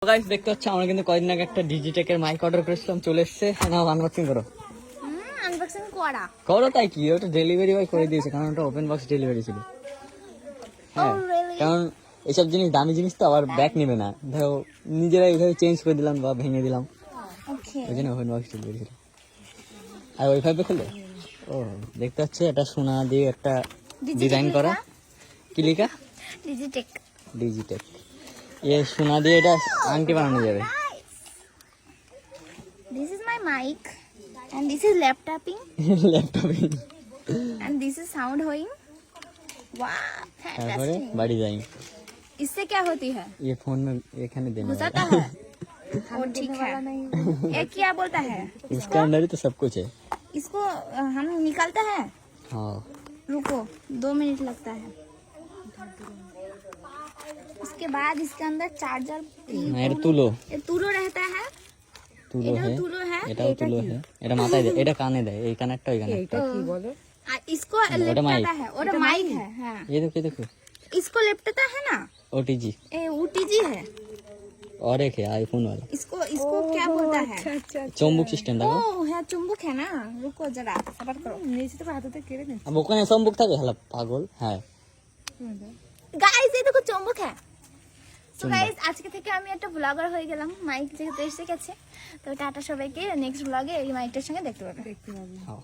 Guys দেখতে হচ্ছে আমরা কিন্তু কয়েকদিন আগে একটা ডিজিটেকের মাইক অর্ডার করেছিলাম, চলে এসেছে। নাও আনবক্সিং করো। আনবক্সিং করা করো তাই কি, ওটা ডেলিভারি বয় করে দিয়েছে, কারণ ওটা ওপেন বক্স ডেলিভারি ছিল। হ্যাঁ, কারণ এইসব জিনিস দামি জিনিস তো আবার ব্যাক নেবে না, ধরো নিজেরা এইভাবে চেঞ্জ করে দিলাম বা ভেঙে দিলাম, ওকে ওই জন্য ওপেন বক্স ডেলিভারি ছিল। আর ওইভাবে খুলে ও দেখতে হচ্ছে এটা সোনা দিয়ে একটা ডিজাইন করা। কি লেখা? Digitech Digitech. এ সোনা দিয়ে এটা আংটি বানানো যাবে। This is my mic and this is laptoping ল্যাপটপে and this is sound hoing. Wow, তারপরে fantastic. বাড়ি যাই। इससे क्या होती है? ये फोन में এখানে देने घुसाता वाला है वो ठीक है। ये क्या बोलता है? इसके अंदर ही तो सब कुछ है। इसको हम निकालते हैं। हाँ रुको 2 मिनट लगता है। उसके बाद इसके अंदर चार्जर এটা তুলো ये তুলো रहता है। তুলো এটাও है, তুলো है। এটাও তুলো है। এটা মাথায় দেয়, এটা কানে দেয়, এই কানেরটা ওই কানেরটা। इसको ওটা लिपटाता mic। है और माइक है। हाँ ये देखो ये देखो इसको लिपटाता है ना, ओटीजी ये ओटीजी है। और एक है आईफोन वाला इसको इसको क्या बोलता है? চম্বুক সিস্টেম দেখো। ओ है चुंबक है ना। रुको जरा सबर करो। नीचे तो हाथों तक गिरे अब ওখানে চম্বুক থাকে, হালা পাগল। হ্যাঁ গাইস এই দেখো চুম্বক হ্যাঁ। সো গাইস আজকে থেকে আমি একটা ব্লগার হয়ে গেলাম, মাইক যেহেতু এসে গেছে। তো টাটা সবাইকে, নেক্সট ব্লগে এই মাইকটার সঙ্গে দেখতে পাবে। হ্যাঁ।